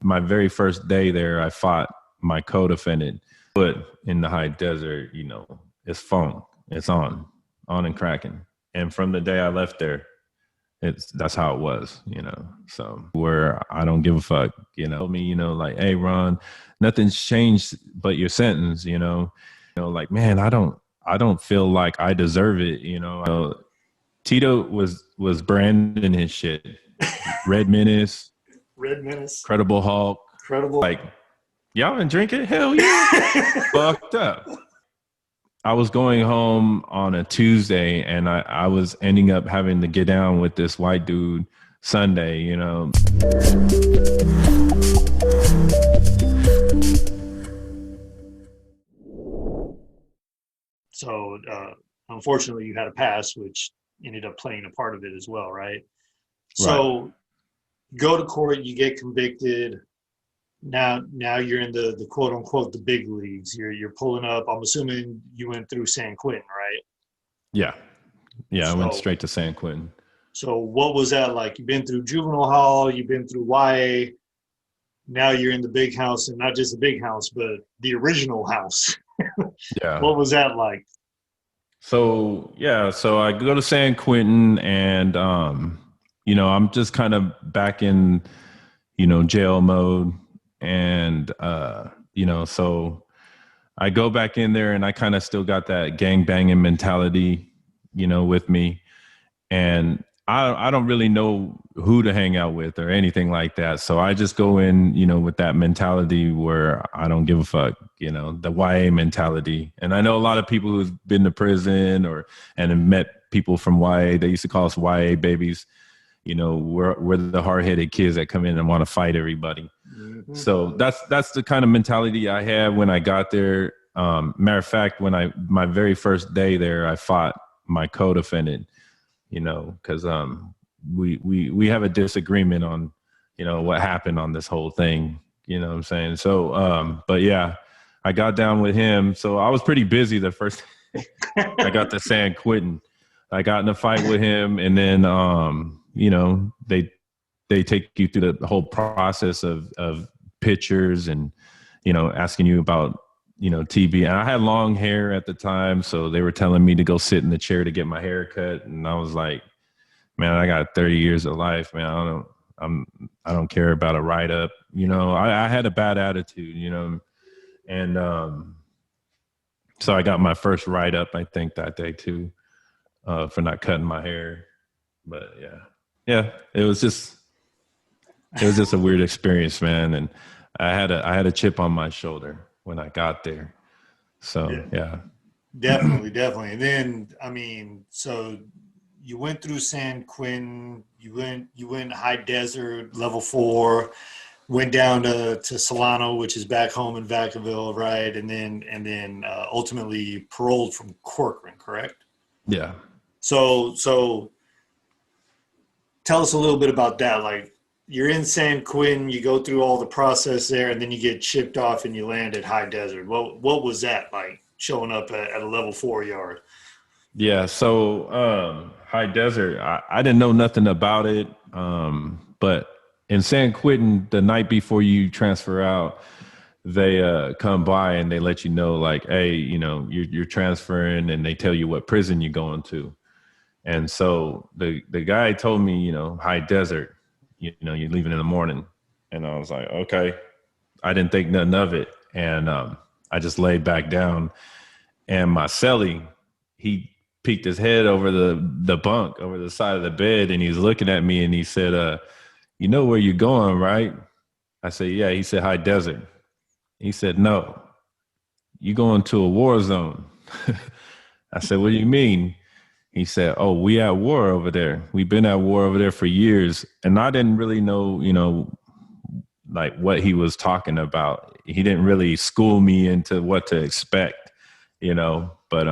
my very first day there, I fought my co-defendant. But in the high desert, you know, it's funk. It's on and cracking. And from the day I left there, that's how it was, you know. So where I don't give a fuck, you know, me, you know, like, hey, Ron, nothing's changed but your sentence, you know. You know, like, man, I don't feel like I deserve it, you know. Tito was branding his shit. Red Menace, Red Menace, Incredible Hulk, Incredible. like, y'all didn't drink it? Hell yeah. Fucked up. I was going home on a Tuesday and I was ending up having to get down with this white dude Sunday, you know. So unfortunately you had a pass, which ended up playing a part of it as well, right? So Right. go to court, you get convicted. Now you're in the quote unquote the big leagues. You're pulling up. I'm assuming you went through San Quentin, right? Yeah. Yeah, I went So straight to San Quentin. so what was that like? You've been through juvenile hall, you've been through YA. Now you're in the big house, and not just the big house, but the original house. Yeah. What was that like? So yeah, so I go to San Quentin and you know, I'm just kind of back in, you know, jail mode. And you know, so I go back in there and I kind of still got that gang banging mentality, you know, with me. And I don't really know who to hang out with or anything like that. So I just go in, you know, with that mentality where I don't give a fuck, you know, the YA mentality. And I know a lot of people who've been to prison and have met people from YA. They used to call us YA babies. You know, we're the hard-headed kids that come in and want to fight everybody. Mm-hmm. So that's the kind of mentality I had when I got there. Matter of fact, when my very first day there, I fought my co-defendant, you know, because we have a disagreement on, you know, what happened on this whole thing. You know what I'm saying? So, but yeah, I got down with him. So I was pretty busy the first I got to San Quentin. I got in a fight with him, and then you know, they take you through the whole process of pictures and, you know, asking you about, you know, TB. And I had long hair at the time, so they were telling me to go sit in the chair to get my hair cut, and I was like, man, I got 30 years of life, man. I don't care about a write up. You know, I had a bad attitude, you know, and so I got my first write up, I think, that day too, for not cutting my hair. But yeah, it was just a weird experience, man. And I had a chip on my shoulder when I got there. So Yeah, yeah. definitely. And then I mean, so you went through San Quentin, you went high desert, level 4, went down to Solano, which is back home in Vacaville, right? And then ultimately paroled from Corcoran, correct? Yeah. So tell us a little bit about that. Like you're in San Quentin, you go through all the process there, and then you get shipped off and you land at high desert. What was that like showing up at a level 4 yard? Yeah. So high desert, I didn't know nothing about it. But in San Quentin, the night before you transfer out, they come by and they let you know, like, hey, you know, you're transferring, and they tell you what prison you're going to. And so the guy told me, you know, high desert, you know, you're leaving in the morning. And I was like, okay. I didn't think nothing of it. And I just laid back down. And my cellie, he peeked his head over the bunk, over the side of the bed, and he's looking at me and he said, you know where you're going, right? I said, yeah. He said, high desert. He said, no, you going to a war zone. I said, what do you mean? He said, oh, we at war over there. We've been at war over there for years. And I didn't really know, you know, like what he was talking about. He didn't really school me into what to expect, you know. But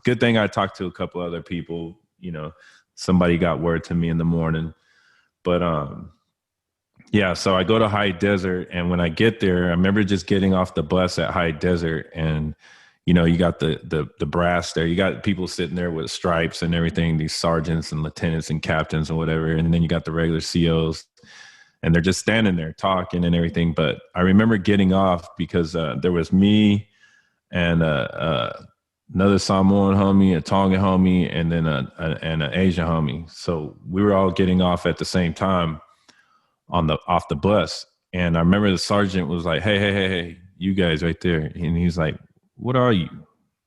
good thing I talked to a couple other people, you know. Somebody got word to me in the morning. But yeah, so I go to High Desert, and when I get there, I remember just getting off the bus at High Desert, and you know, you got the brass there. You got people sitting there with stripes and everything, these sergeants and lieutenants and captains and whatever, and then you got the regular COs. and they're just standing there talking and everything. But I remember getting off because there was me and another Samoan homie, a Tongan homie, and then an Asian homie. So we were all getting off at the same time off the bus. And I remember the sergeant was like, hey, you guys right there. And he's like, what are you?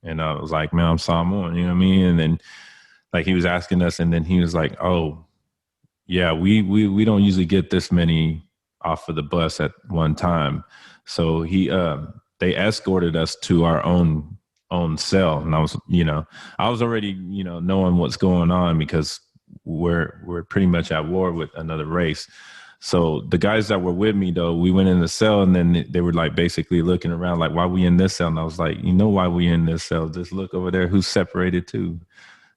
And I was like, man, I'm Samoan, you know what I mean? And then like he was asking us, and then he was like, oh, yeah, we don't usually get this many off of the bus at one time. So they escorted us to our own cell. And I was already, knowing what's going on because we're pretty much at war with another race. So the guys that were with me, though, we went in the cell, and then they were like basically looking around like, why we in this cell? And I was like, why we in this cell? Just look over there, who's separated too.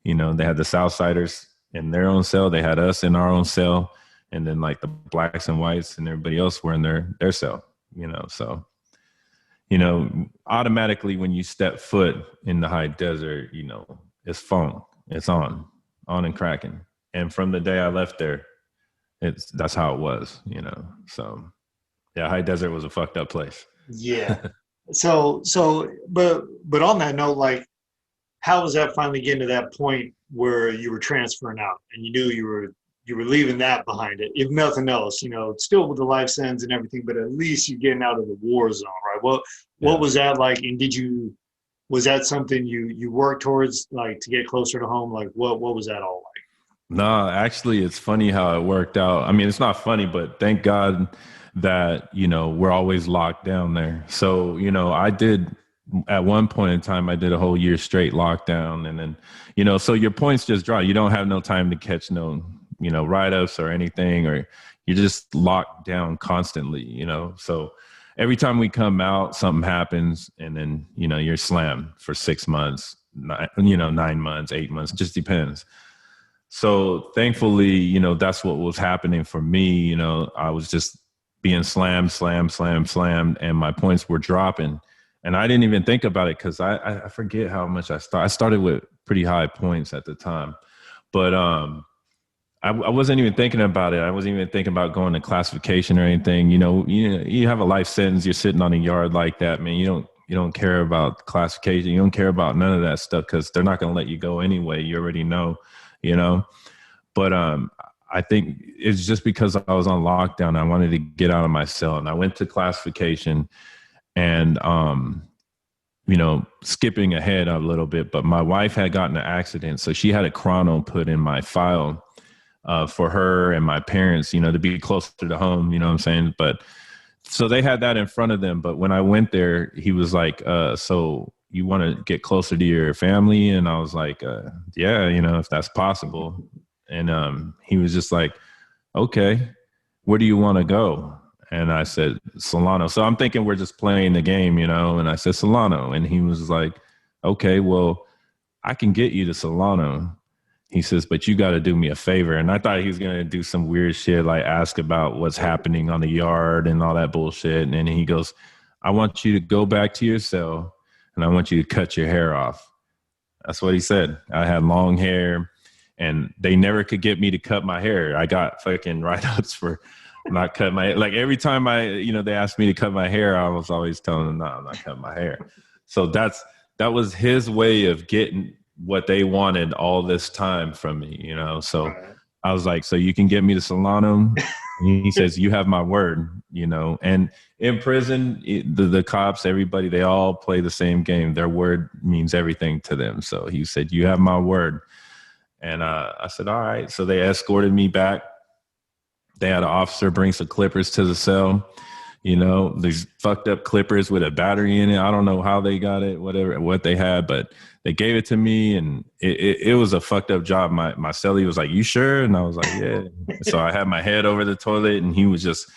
They had the Southsiders in their own cell. They had us in our own cell. And then like the blacks and whites and everybody else were in their cell, So, automatically when you step foot in the high desert, it's fun. It's on and cracking. And from the day I left there, that's how it was, So yeah, high desert was a fucked up place. Yeah. But on that note, like, how was that finally getting to that point where you were transferring out and you knew you were leaving that behind it, if nothing else, still with the life sentence and everything, but at least you're getting out of the war zone, right? What was that like? And was that something you worked towards, like, to get closer to home? Like, what was that all like? No, actually, it's funny how it worked out. I mean, it's not funny, but thank God that, we're always locked down there. So, I did at one point in time, I did a whole year straight lockdown. And then, so your points just drop. You don't have no time to catch no, write-ups or anything, or you're just locked down constantly, So every time we come out, something happens, and then, you're slammed for 6 months, 9 months, 8 months, just depends. So thankfully, that's what was happening for me. I was just being slammed, and my points were dropping. And I didn't even think about it because I forget how much I started. I started with pretty high points at the time. But I wasn't even thinking about it. I wasn't even thinking about going to classification or anything. You have a life sentence. You're sitting on a yard like that, man. You don't care about classification. You don't care about none of that stuff because they're not going to let you go anyway. You already know. But I think it's just because I was on lockdown. I wanted to get out of my cell, and I went to classification, and skipping ahead a little bit, but my wife had gotten an accident, so she had a chrono put in my file for her and my parents, to be closer to home. You know what I'm saying? But so they had that in front of them. But when I went there, he was like, so you want to get closer to your family? And I was like, yeah, if that's possible. And he was just like, okay, where do you want to go? And I said, Solano. So I'm thinking we're just playing the game, and I said, Solano. And he was like, okay, well, I can get you to Solano. He says, but you got to do me a favor. And I thought he was going to do some weird shit, like ask about what's happening on the yard and all that bullshit. And then he goes, I want you to go back to your cell, and I want you to cut your hair off. That's what he said. I had long hair, and they never could get me to cut my hair. I got fucking write-ups for not cutting my hair. Like every time they asked me to cut my hair, I was always telling them, no, I'm not cutting my hair. So that was his way of getting what they wanted all this time from me, So right. I was like, so you can get me to Solano? He says, you have my word, And in prison, the cops, everybody, they all play the same game. Their word means everything to them. So he said, you have my word. And I said, all right. So they escorted me back. They had an officer bring some clippers to the cell. These fucked up clippers with a battery in it. I don't know how they got it, what they had, but they gave it to me, and it was a fucked up job. My cellie was like, you sure? And I was like, yeah. So I had my head over the toilet, and he was just,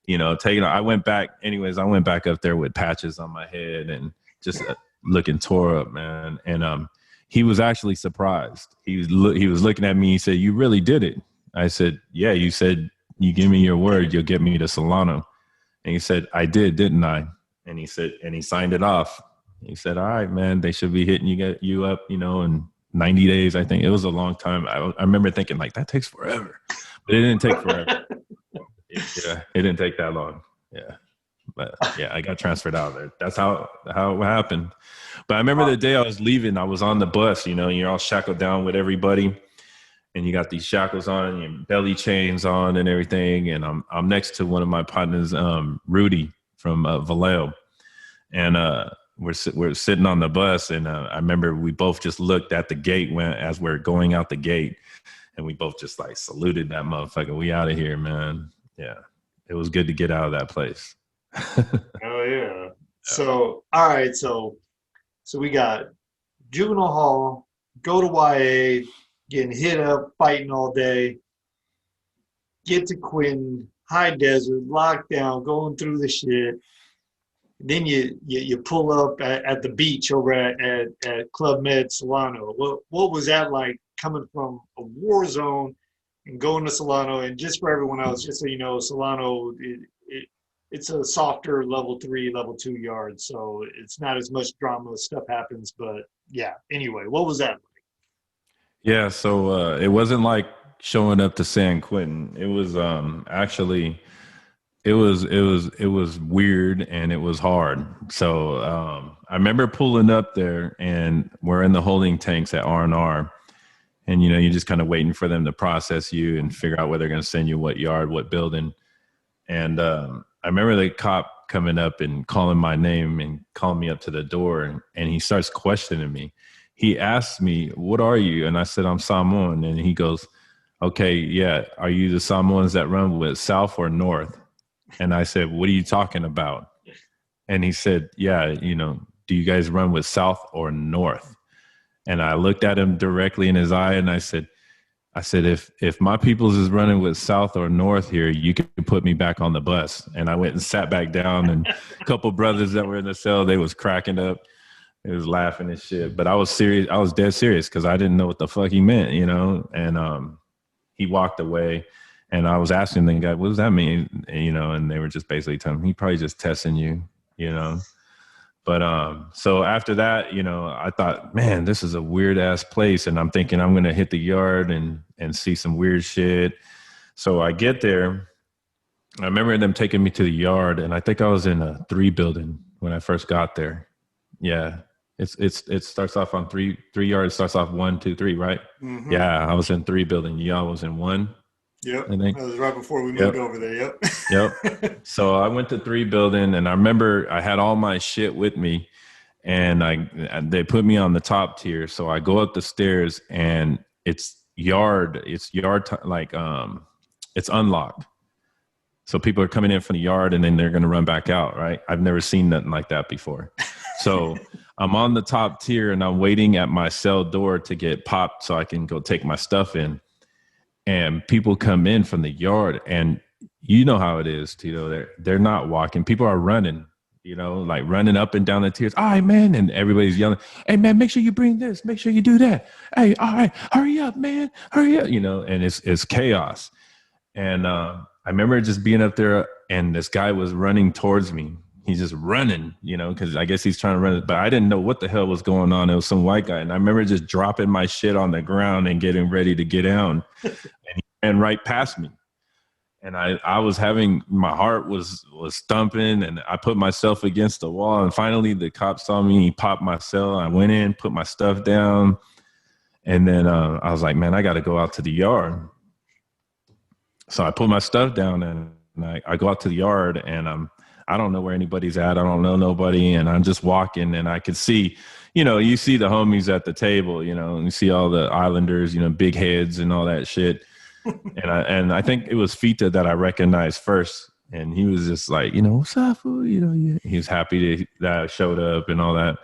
taking it. I went back up there with patches on my head and just looking tore up, man. And he was actually surprised. He was looking at me. He said, you really did it. I said, yeah, you said you give me your word, you'll get me to Solano. And he said, I did, didn't I? And he said, and he signed it off. He said, all right, man, they should be hitting you up, in 90 days. I think it was a long time. I remember thinking like, that takes forever, but it didn't take forever. Yeah, it didn't take that long. Yeah. But yeah, I got transferred out there. That's how it happened. But I remember the day I was leaving, I was on the bus, you're all shackled down with everybody and you got these shackles on and your belly chains on and everything. And I'm next to one of my partners, Rudy from Vallejo. And we're sitting on the bus and I remember we both just looked at the gate as we're going out the gate and we both just like saluted that motherfucker. We out of here, man. Yeah. It was good to get out of that place. Oh yeah. So all right, so we got juvenile hall, go to YA, getting hit up, fighting all day, get to Quentin, high desert, lockdown, going through the shit. Then you pull up at the beach over at Club Med Solano. What was that like coming from a war zone and going to Solano? And just for everyone else, just so you know, Solano it's a softer level 3, level 2 yard, so it's not as much drama. Stuff happens, but yeah. Anyway, what was that like? Yeah, so it wasn't like showing up to San Quentin. It was actually it was weird and it was hard. So I remember pulling up there and we're in the holding tanks at R&R. And you're just kind of waiting for them to process you and figure out where they're going to send you, what yard, what building. And I remember the cop coming up and calling my name and calling me up to the door, and he starts questioning me. He asked me, "What are you?" And I said, "I'm Samoan." And he goes, "Okay, yeah. Are you the Samoans that run with South or North?" And I said, "What are you talking about?" And he said, "Yeah, do you guys run with South or North?" And I looked at him directly in his eye and I said, if my peoples is running with South or North here, you can put me back on the bus. And I went and sat back down, and a couple brothers that were in the cell, they was cracking up. They was laughing and shit. But I was serious. I was dead serious because I didn't know what the fuck he meant, And he walked away, and I was asking the guy, "What does that mean?" And they were just basically telling me, "He probably just testing you. But so after that, I thought, man, this is a weird ass place. And I'm thinking I'm going to hit the yard and see some weird shit. So I get there. I remember them taking me to the yard, and I think I was in a 3 building when I first got there. Yeah. It starts off on three yards, starts off 1, 2, 3, right? Mm-hmm. Yeah. I was in 3 building. Y'all was in 1. Yep. I think that was right before we moved over there. Yep. Yep. So I went to 3 building, and I remember I had all my shit with me, and they put me on the top tier. So I go up the stairs, and it's like it's unlocked. So people are coming in from the yard, and then they're going to run back out. Right. I've never seen nothing like that before. So I'm on the top tier, and I'm waiting at my cell door to get popped so I can go take my stuff in. And people come in from the yard, and you know how it is, Tito. They're not walking. People are running, like running up and down the tiers. All right, man. And everybody's yelling, "Hey, man, make sure you bring this. Make sure you do that. Hey, all right, hurry up, man. Hurry up." And it's chaos. And I remember just being up there, and this guy was running towards me. He's just running, because I guess he's trying to run it. But I didn't know what the hell was going on. It was some white guy. And I remember just dropping my shit on the ground and getting ready to get down. And he ran right past me. And I was my heart was thumping, and I put myself against the wall. And finally the cop saw me. He popped my cell. I went in, put my stuff down. And then I was like, man, I got to go out to the yard. So I put my stuff down, and I go out to the yard, and I don't know where anybody's at. I don't know nobody. And I'm just walking, and I could see, you see the homies at the table, and you see all the islanders, big heads and all that shit. And I think it was Fita that I recognized first. And he was just like, "What's up, fool?" He was happy that I showed up and all that.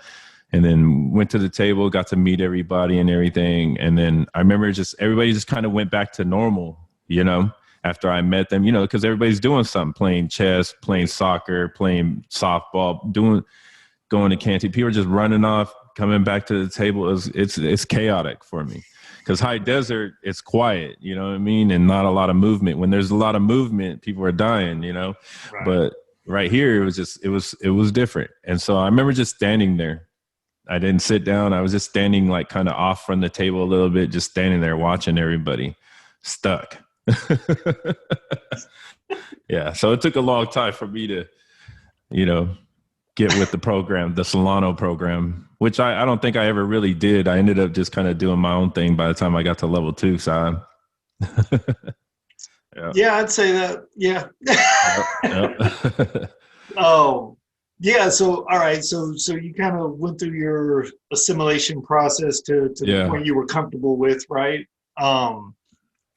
And then went to the table, got to meet everybody and everything. And then I remember everybody just kind of went back to normal, after I met them, because everybody's doing something, playing chess, playing soccer, playing softball, going to canteen. People are just running off, coming back to the table. It's chaotic for me, because high desert, it's quiet, you know what I mean? And not a lot of movement. When there's a lot of movement, people are dying, Right. But right here, it was different. And so I remember just standing there. I didn't sit down. I was just standing like kind of off from the table a little bit, just standing there watching everybody stuck. Yeah. So it took a long time for me to, you know, get with the program, the Solano program, which I don't think I ever really did. I ended up just kind of doing my own thing by the time I got to level 2. So yeah. Yeah, I'd say that. Yeah. Yep. Yep. Oh, yeah. So, all right. So you kind of went through your assimilation process to the Yeah. point you were comfortable with, right? Um,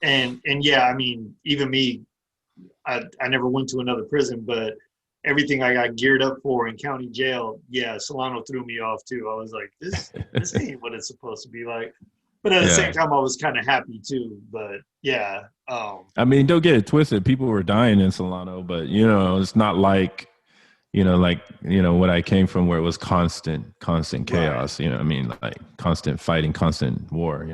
and yeah, I mean, even me, I never went to another prison, but everything I got geared up for in county jail, yeah, Solano threw me off too. I was like, this ain't what it's supposed to be like. But at the same Yeah. time, I was kind of happy too. But yeah, I mean, don't get it twisted. People were dying in Solano, but it's not like, what I came from where it was constant right. chaos. I mean, like constant fighting, constant war,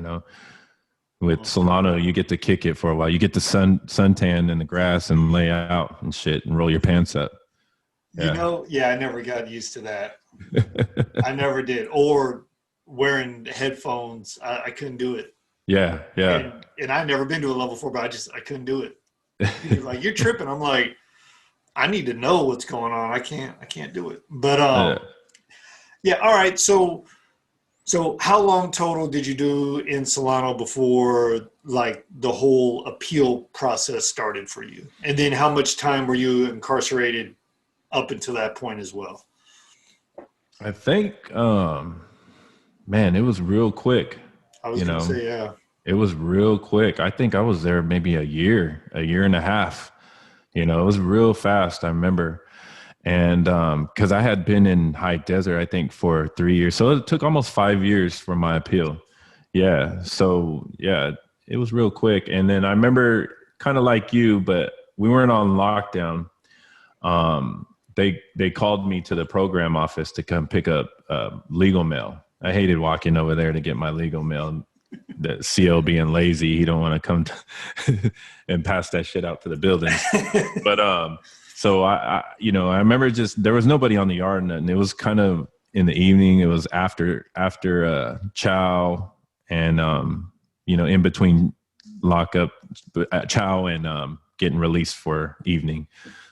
With Most Solano, definitely. you get to kick it for a while. You get the suntan in the grass and lay out and shit and roll your pants up. Yeah. Yeah, I never got used to that. I never did. Or wearing headphones, I couldn't do it. Yeah. Yeah. And I've never been to a level 4, but I couldn't do it. People were like, you're tripping. I'm like, I need to know what's going on. I can't do it. But Yeah. yeah, all right. So how long total did you do in Solano before like the whole appeal process started for you? And then how much time were you incarcerated up until that point as well? I think, man, it was real quick. I was You gonna know, say, yeah. it was real quick. I think I was there maybe a year and a half. It was real fast. I remember. And because I had been in high desert, I think for 3 years. So it took almost 5 years for my appeal. Yeah. So yeah, it was real quick. And then I remember kind of like you, but we weren't on lockdown. They called me to the program office to come pick up legal mail. I hated walking over there to get my legal mail. The CO being lazy, he don't want to come and pass that shit out to the buildings. But so I remember just there was nobody on the yard, and it was kind of in the evening. It was after chow, and in between lockup, chow and getting released for evening.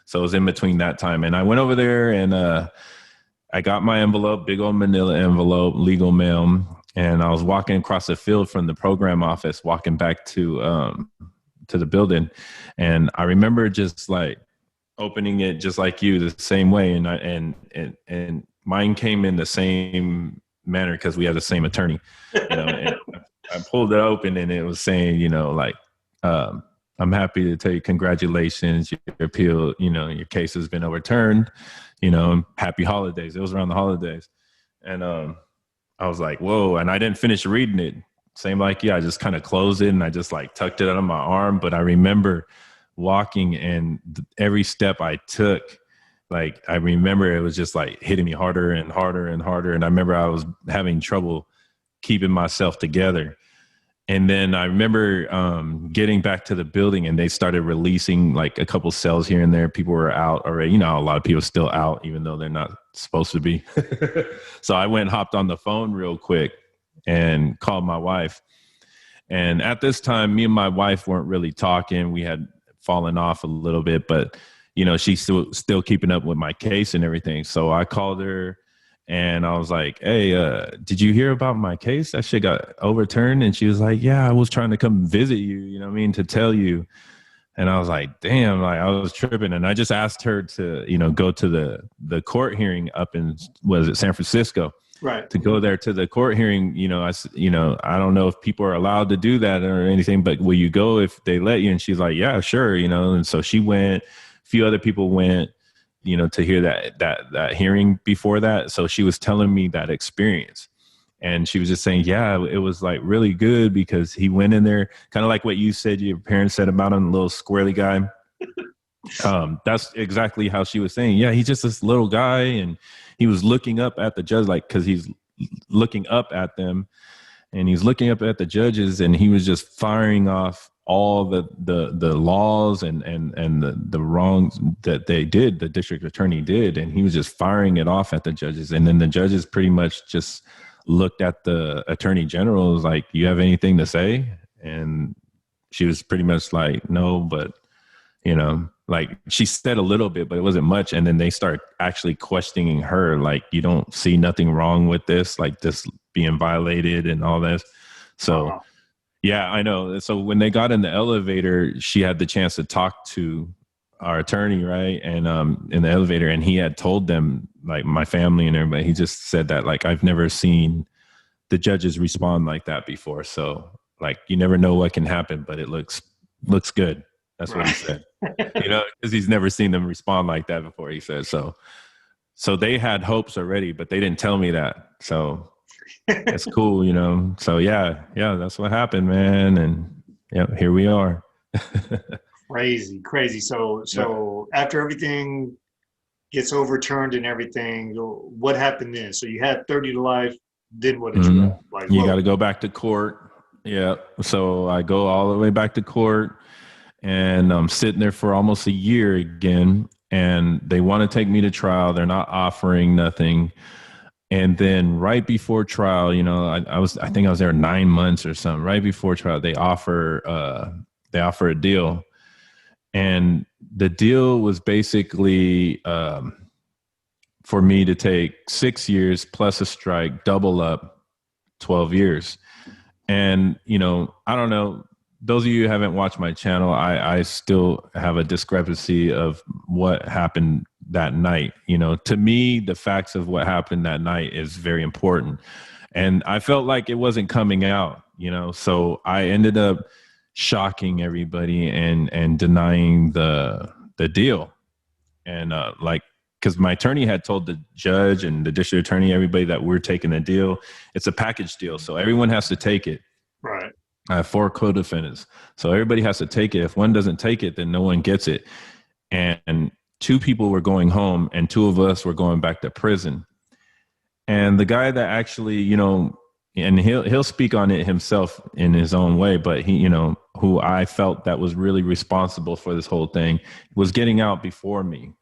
So it was in between that time, and I went over there and I got my envelope, big old manila envelope, legal mail, and I was walking across the field from the program office, walking back to the building, and I remember just like opening it just like you, the same way, and mine came in the same manner because we have the same attorney, And I pulled it open, and it was saying, like, I'm happy to tell you, congratulations, your appeal, your case has been overturned, and happy holidays. It was around the holidays, and I was like, whoa, and I didn't finish reading it. Same like you, I just kind of closed it and I just like tucked it under my arm. But I remember walking, and every step I took, like I remember it was just like hitting me harder and harder and harder. And I remember I was having trouble keeping myself together. And then I remember getting back to the building, and they started releasing like a couple cells here and there. People were out already. A lot of people still out, even though they're not supposed to be. So I went and hopped on the phone real quick and called my wife. And at this time, me and my wife weren't really talking. We had fallen off a little bit, but she's still keeping up with my case and everything. So I called her. And I was like, hey, did you hear about my case? That shit got overturned. And she was like, yeah, I was trying to come visit you, to tell you. And I was like, damn, like I was tripping. And I just asked her to, go to the court hearing up in, was it San Francisco? Right. To go there to the court hearing, I don't know if people are allowed to do that or anything, but will you go if they let you? And she's like, yeah, sure. And so she went, a few other people went, to hear that hearing before that. So she was telling me that experience, and she was just saying, yeah, it was like really good because he went in there, kind of like what you said, your parents said about him, little squirrely guy. That's exactly how she was saying. Yeah, he's just this little guy, and he was looking up at the judge, like, cause he's looking up at them, and he's looking up at the judges, and he was just firing off all the laws and the wrongs that they did, the district attorney did, and he was just firing it off at the judges. And then the judges pretty much just looked at the attorney general, was like, you have anything to say? And she was pretty much like, no, but Like she said a little bit, but it wasn't much. And then they start actually questioning her, like, you don't see nothing wrong with this, like this being violated and all this. So Uh-huh. yeah, I know. So when they got in the elevator, she had the chance to talk to our attorney, right? And in the elevator, and he had told them, like, my family and everybody, he just said that, like, I've never seen the judges respond like that before. So like you never know what can happen, but it looks good. That's what he Right. said. You know, because he's never seen them respond like that before, he said. So they had hopes already, but they didn't tell me that. So it's cool, you know. So yeah, that's what happened, man. And yeah, here we are. Crazy, crazy. So, Yeah. so after everything gets overturned and everything, what happened then? So you had 30 to life. Then what did you Hmm. have? Like, You got to whoa. go back to court. Yeah. So I go all the way back to court, and I'm sitting there for almost a year again. And they want to take me to trial. They're not offering nothing. And then right before trial, you know, I think I was there 9 months or something. Right before trial, they offer a deal, and the deal was basically for me to take 6 years plus a strike, double up 12 years. And, you know, I don't know. Those of you who haven't watched my channel, I still have a discrepancy of what happened that night. You know, to me, the facts of what happened that night is very important. And I felt like it wasn't coming out, you know, so I ended up shocking everybody and denying the deal. And like, because my attorney had told the judge and the district attorney, everybody, that we're taking the deal. It's a package deal, so everyone has to take it. Right. I have 4 co-defendants, so everybody has to take it. If one doesn't take it, then no one gets it. And two people were going home, and two of us were going back to prison. And the guy that actually, you know, and he'll speak on it himself in his own way, but he, you know, who I felt that was really responsible for this whole thing was getting out before me.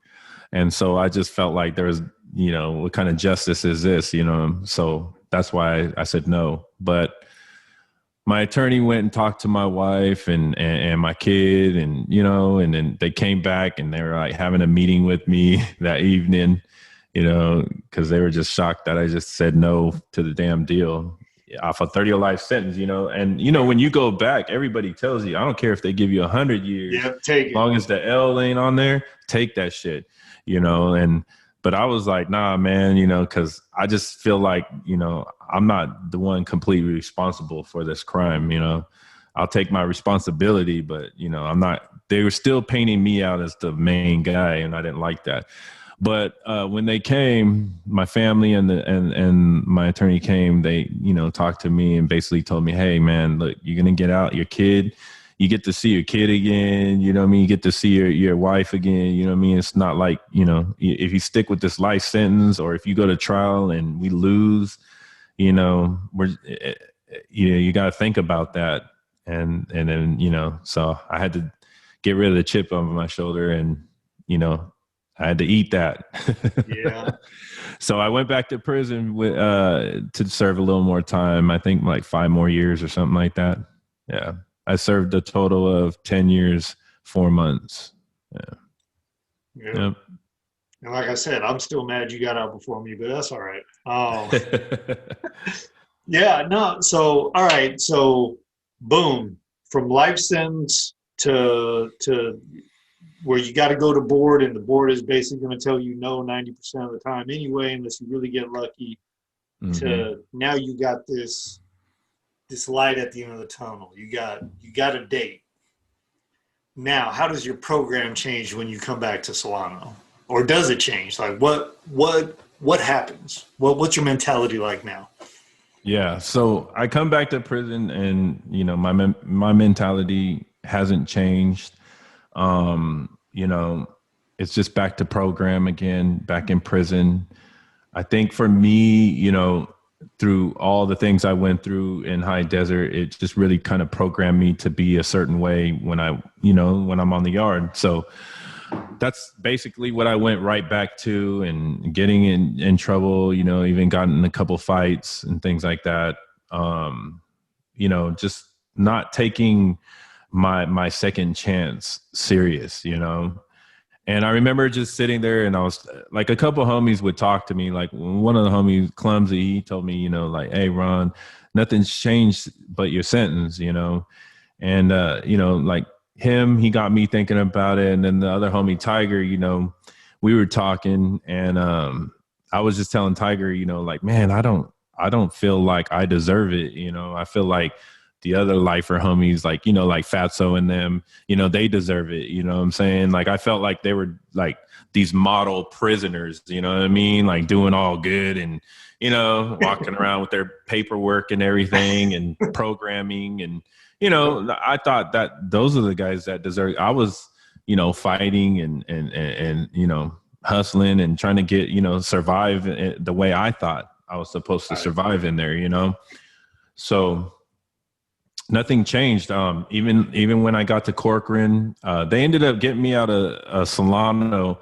And so I just felt like there was, you know, what kind of justice is this, you know? So that's why I said no. But my attorney went and talked to my wife and my kid, and, you know, and then they came back and they were like having a meeting with me that evening, you know, because they were just shocked that I just said no to the damn deal off a 30 life sentence, you know. And, you know, when you go back, everybody tells you, I don't care if they give you 100 years, Yep. Take as it. long as the L ain't on there, take that shit, you know. And but I was like, nah, man, you know, because I just feel like, you know, I'm not the one completely responsible for this crime, you know. I'll take my responsibility, but, you know, I'm not. They were still painting me out as the main guy, and I didn't like that. But when they came, my family and my attorney came. They, you know, talked to me and basically told me, "Hey, man, look, you're gonna get out. Your kid, you get to see your kid again. You know what I mean? You get to see your wife again. You know what I mean? It's not like, you know, if you stick with this life sentence, or if you go to trial and we lose, you know, you know, you got to think about that." And then, you know, so I had to get rid of the chip on my shoulder, and, you know, I had to eat that. Yeah. So I went back to prison to serve a little more time. I think like 5 more years or something like that. Yeah. I served a total of 10 years, 4 months. Yeah. Yeah. Yep. And like I said, I'm still mad you got out before me, but that's all right. Yeah, no. So, all right. So, boom, from life sentence to where you got to go to board, and the board is basically going to tell you no 90% of the time anyway, unless you really get lucky. Hmm. To now, you got this light at the end of the tunnel. You got a date. Now, how does your program change when you come back to Solano, or does it change? Like, what happens? What's your mentality like now? Yeah. So I come back to prison, and, you know, my mentality hasn't changed. You know, it's just back to program again, back in prison. I think for me, you know, through all the things I went through in high desert, it just really kind of programmed me to be a certain way when you know, when I'm on the yard. So that's basically what I went right back to, and getting in trouble, you know, even gotten in a couple fights and things like that. Um, you know, just not taking my second chance serious, you know. And I remember just sitting there, and I was like, a couple of homies would talk to me. Like one of the homies, Clumsy, he told me, like, hey, Ron, nothing's changed but your sentence, And, like him, he got me thinking about it. And then the other homie, Tiger, we were talking, and I was just telling Tiger, like, man, I don't feel like I deserve it. I feel like the other lifer homies, like, like Fatso and them, they deserve it. You know what I'm saying? Like, I felt like they were like these model prisoners, you know what I mean? Like doing all good and, walking around with their paperwork and everything and programming. And, I thought that those are the guys that deserve. I was, fighting and hustling and trying to get, survive the way I thought I was supposed to survive in there, So nothing changed. Even when I got to Corcoran, they ended up getting me out of Solano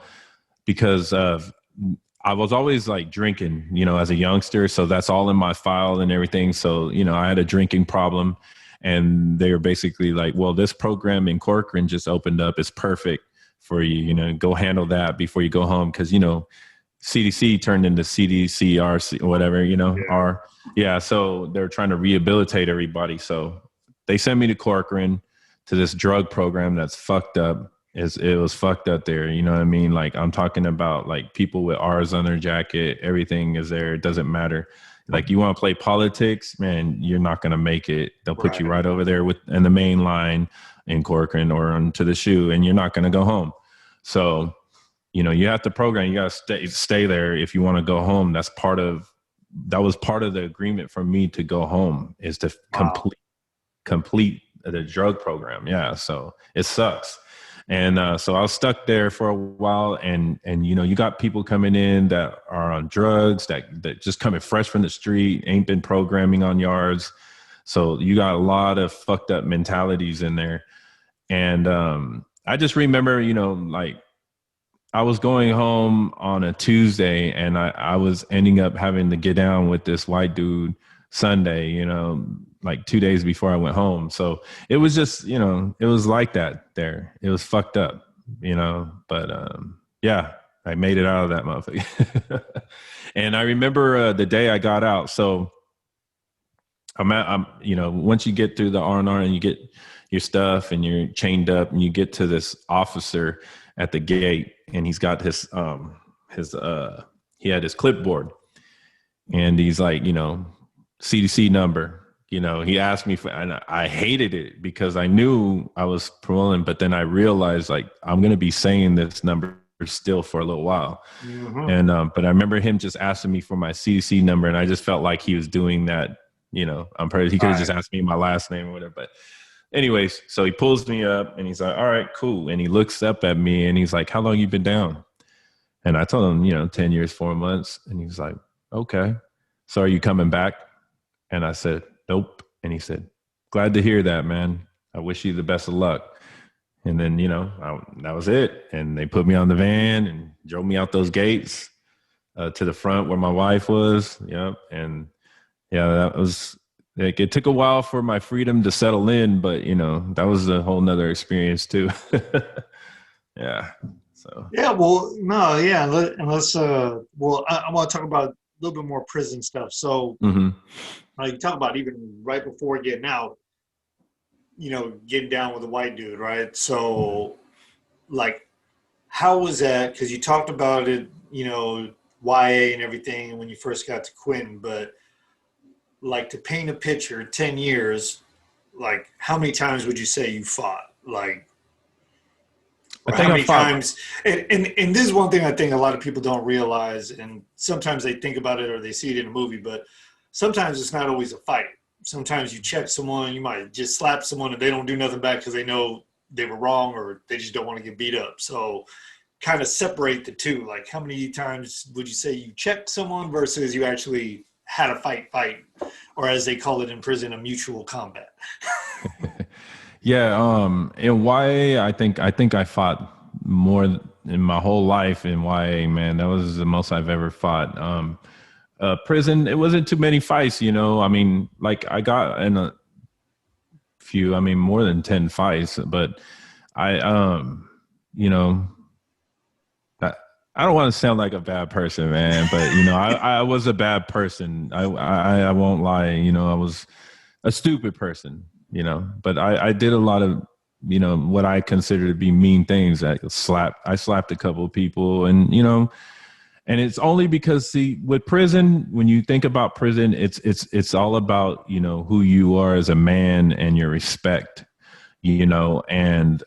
because I was always like drinking, as a youngster. So that's all in my file and everything. So, I had a drinking problem, and they were basically like, well, this program in Corcoran just opened up. It's perfect for you, go handle that before you go home. Cause, CDC turned into CDCRC or whatever, R. Yeah. So they're trying to rehabilitate everybody. So they sent me to Corcoran to this drug program that's fucked up. It was fucked up there. You know what I mean? Like, I'm talking about like people with R's on their jacket. Everything is there. It doesn't matter. Like, you want to play politics, man, you're not going to make it. They'll put you right over there in the main line in Corcoran or onto the shoe, and you're not going to go home. So, you have to program. You got to stay there if you want to go home. That was part of the agreement for me to go home, is to complete the drug program. Yeah. So it sucks. And so I was stuck there for a while, and you got people coming in that are on drugs, that just coming fresh from the street, ain't been programming on yards. So you got a lot of fucked up mentalities in there. And I just remember, like, I was going home on a Tuesday, and I was ending up having to get down with this white dude Sunday, like 2 days before I went home. So it was just, it was like that there. It was fucked up, but yeah, I made it out of that motherfucker. And I remember the day I got out. So I'm once you get through the R&R and you get your stuff and you're chained up, and you get to this officer at the gate, and he's got he had his clipboard, and he's like, CDC number. He asked me and I hated it because I knew I was paroling, but then I realized, like, I'm going to be saying this number still for a little while. Mm-hmm. And, but I remember him just asking me for my CDC number, and I just felt like he was doing that. He could have just asked me my last name or whatever, but anyways, so he pulls me up, and he's like, all right, cool. And he looks up at me, and he's like, how long you been down? And I told him, 10 years, 4 months. And he's like, okay. So are you coming back? And I said, nope. And he said, glad to hear that, man. I wish you the best of luck. And then, that was it. And they put me on the van and drove me out those gates to the front where my wife was. Yep. And yeah, that was, like, it took a while for my freedom to settle in, but that was a whole nother experience too. Yeah. So. Yeah. Well, no. Yeah. Let's. Well, I want to talk about a little bit more prison stuff. So, you talk about even right before getting out, getting down with a white dude, right? So, like, how was that? Because you talked about it, YA and everything when you first got to Quentin, but like, to paint a picture, 10 years, like, how many times would you say you fought? Like, I think how many times? And this is one thing I think a lot of people don't realize, and sometimes they think about it or they see it in a movie, but sometimes it's not always a fight. Sometimes you check someone, you might just slap someone and they don't do nothing back because they know they were wrong, or they just don't want to get beat up. So kind of separate the two. Like, how many times would you say you checked someone versus you actually had a fight, or as they call it in prison, a mutual combat? Yeah. In YA, I think I fought more in my whole life in YA, man. That was the most I've ever fought. Prison, it wasn't too many fights, I mean, like, I got in a few, more than 10 fights, but I, I don't want to sound like a bad person, man, but I was a bad person. I won't lie. I was a stupid person. But I did a lot of what I consider to be mean things. I slapped a couple of people, and it's only because, see, with prison, when you think about prison, it's all about who you are as a man and your respect, and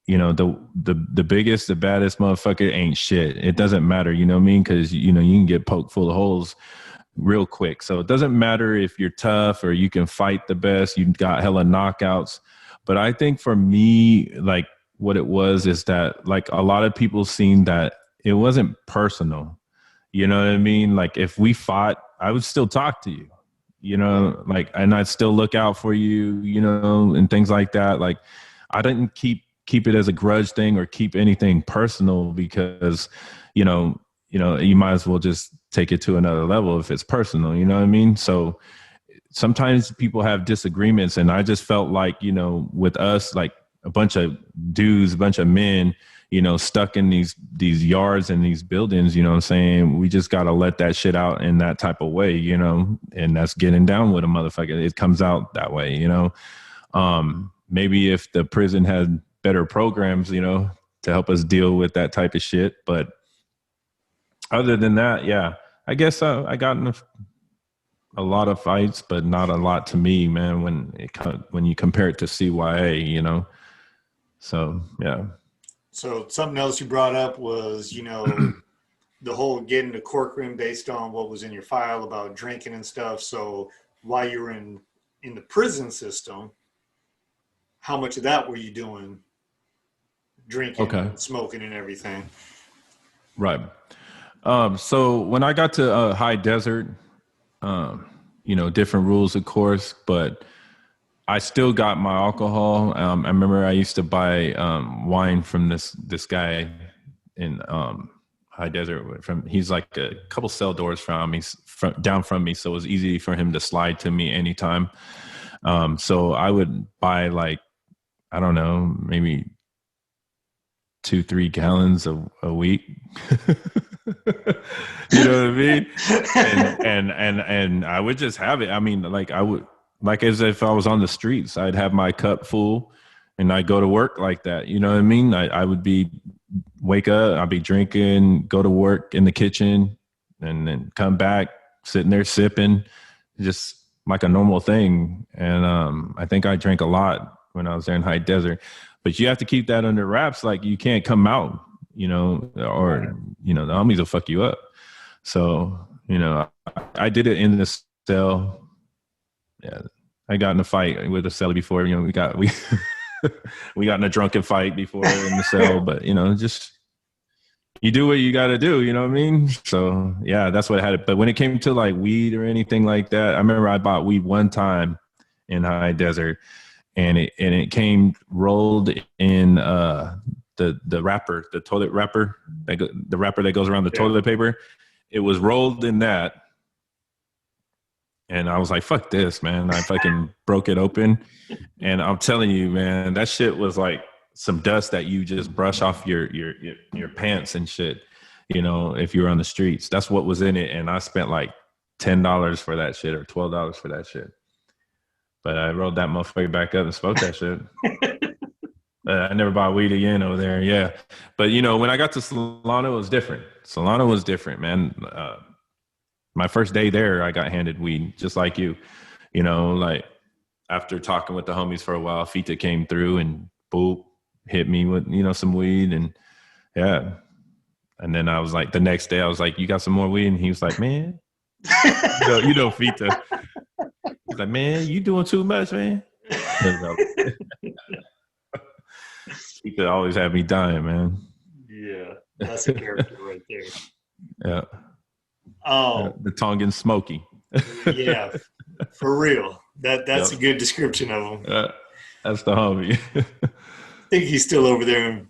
the biggest, the baddest motherfucker ain't shit. It doesn't matter, you know what I mean? Because you can get poked full of holes real quick. So it doesn't matter if you're tough or you can fight the best. You got hella knockouts. But I think for me, like, what it was is that, like, a lot of people seen that it wasn't personal. You know what I mean? Like, if we fought, I would still talk to you, like, and I'd still look out for you, and things like that. Like, I didn't keep it as a grudge thing or keep anything personal, because, you might as well just take it to another level if it's personal, you know what I mean? So sometimes people have disagreements, and I just felt like, with us, like a bunch of dudes, a bunch of men, stuck in these yards and these buildings, what I'm saying? We just got to let that shit out in that type of way, and that's getting down with a motherfucker. It comes out that way, maybe if the prison had better programs, to help us deal with that type of shit. But other than that, yeah, I guess I got in a lot of fights, but not a lot to me, man, when you compare it to CYA, So, yeah. So something else you brought up was, the whole getting to courtroom based on what was in your file about drinking and stuff. So while you were in the prison system, how much of that were you doing? Drinking, Okay. and smoking and everything. Right. So when I got to High Desert, different rules, of course, but I still got my alcohol. I remember I used to buy wine from this guy in High Desert. He's like a couple cell doors from me, down from me, so it was easy for him to slide to me anytime. So I would buy, like, I don't know, maybe 2-3 gallons a week. You know what I mean? And I would just have it. I mean, like, I would, like, as if I was on the streets, I'd have my cup full and I'd go to work like that. You know what I mean? I would wake up, I'd be drinking, go to work in the kitchen, and then come back, sitting there sipping, just like a normal thing. And I think I drank a lot when I was there in High Desert. But you have to keep that under wraps. Like, you can't come out, or, the homies will fuck you up. So, I did it in the cell. Yeah. I got in a fight with a cellie before, we got in a drunken fight before in the cell, but, just, you do what you got to do, you know what I mean? So, yeah, that's what I had. But when it came to, like, weed or anything like that, I remember I bought weed one time in High Desert, and it came rolled in the wrapper, the toilet wrapper, the wrapper that goes around the toilet paper. It was rolled in that. And I was like, fuck this, man. I fucking broke it open. And I'm telling you, man, that shit was like some dust that you just brush off your pants and shit, if you were on the streets. That's what was in it. And I spent like $10 for that shit, or $12 for that shit. But I rolled that motherfucker back up and smoked that shit. I never bought weed again over there. Yeah. But, when I got to Solano, it was different. Solano was different, man. My first day there, I got handed weed, just like you. Like, after talking with the homies for a while, Fita came through and boop, hit me with, some weed. And yeah. And then I was like, the next day, I was like, you got some more weed? And he was like, man, Fita. He's like, man, you doing too much, man. He could always have me dying, man. Yeah, that's a character right there. Yeah. Oh, the Tongan Smokey. Yeah, for real. That's a good description of him. That's the homie. I think he's still over there in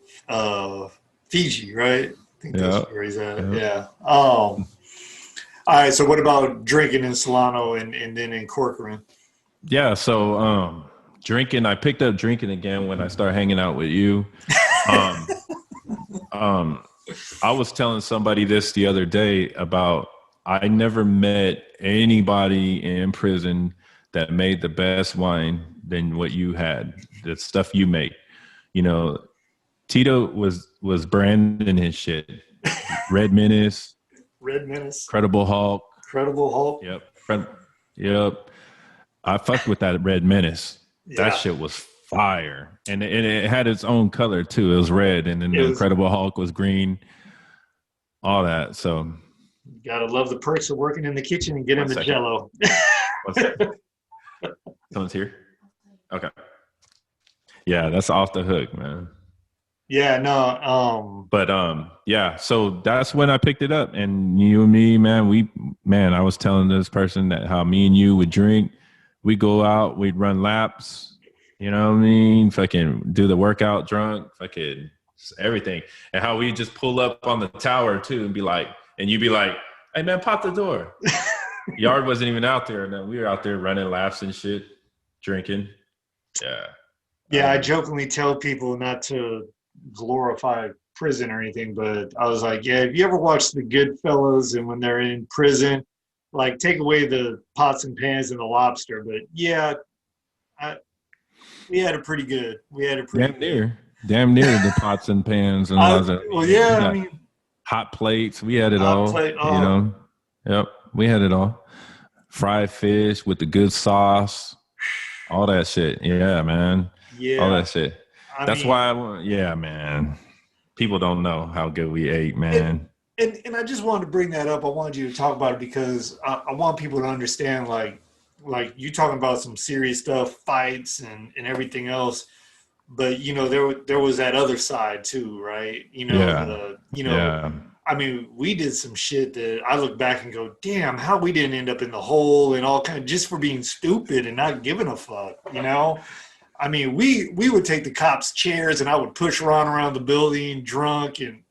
Fiji, right? I think that's where he's at. Yeah. All right. So what about drinking in Solano and then in Corcoran? Yeah. So drinking, I picked up drinking again when I started hanging out with you. I was telling somebody this the other day about I never met anybody in prison that made the best wine than what you had. The stuff you make. You know, Tito was branding his shit. Red Menace, Red Menace, Credible Hulk. Incredible Hulk. Yep. Yep. I fucked with that Red Menace. That Yeah, shit was fire. And it had its own color too. It was red. And then it the was. Incredible Hulk was green. All that. So Gotta love the perks of working in the kitchen and getting one the second. Jello. 1 second. Someone's here? Okay. Yeah, that's off the hook, man. Yeah, no. But yeah, so that's when I picked it up. And you and me, man, I was telling this person that how me and you would drink. We go out, we'd run laps, you know what I mean? Fucking do the workout drunk, fucking everything. And how we just pull up on the tower too and be like, and you'd be like, hey man, pop the door. Yard wasn't even out there. And then we were out there running laps and shit, drinking. Yeah. Yeah, I jokingly tell people not to glorify prison or anything, but I was like, yeah, if you ever watch The Goodfellas and when they're in prison, like take away the pots and pans and the lobster, but yeah, we had a pretty good. We had a pretty damn near the pots and pans and lobster. well, We yeah, I got mean, hot plates. We had it hot all. plate. You know. Yep, we had it all. Fried fish with the good sauce, all that shit. Yeah, man. All yeah. that shit. I That's mean, why. Yeah, man. People don't know how good we ate, and, man. and I just wanted to bring that up. I wanted you to talk about it because I want people to understand, like you talking about some serious stuff, fights and everything else. But you know, there was that other side too, right? You know, Yeah, yeah. I mean, we did some shit that I look back and go, damn, how we didn't end up in the hole and all kind of just for being stupid and not giving a fuck, you know? I mean, we would take the cops' chairs and I would push Ron around the building drunk and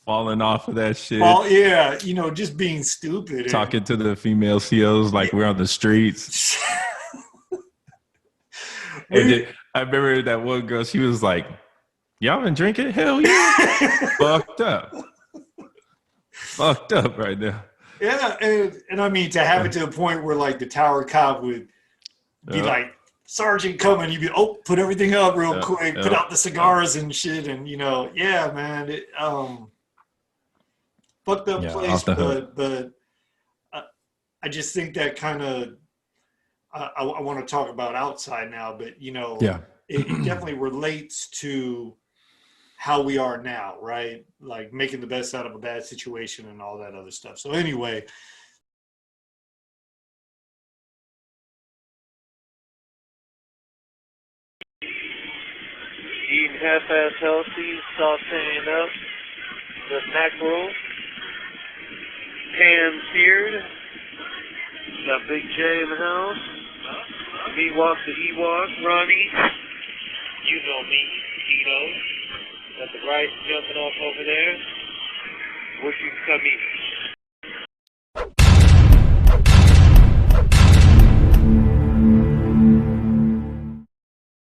Falling off of that shit. all, yeah, you know, just being stupid. Talking to the female COs like we're on the streets. I remember that one girl, she was like, y'all been drinking? Hell yeah. Fucked up. Fucked up right now. Yeah, and I mean, to have it to the point where like the tower cop would be like, Sergeant coming, you'd be, oh, put everything up real quick, put out the cigars and shit, and you know, yeah, man, it, fucked up place, but I just think that kind of I want to talk about outside now, but you know, it definitely relates to how we are now, right? Like making the best out of a bad situation and all that other stuff. So anyway. Eating half-ass healthy, sauteing up the mackerel, pan-seared. Got Big J in the house. Me walk the Ewok, Ronnie. You know me, Tito. Got the rice jumping off over there. Wish you could come eat.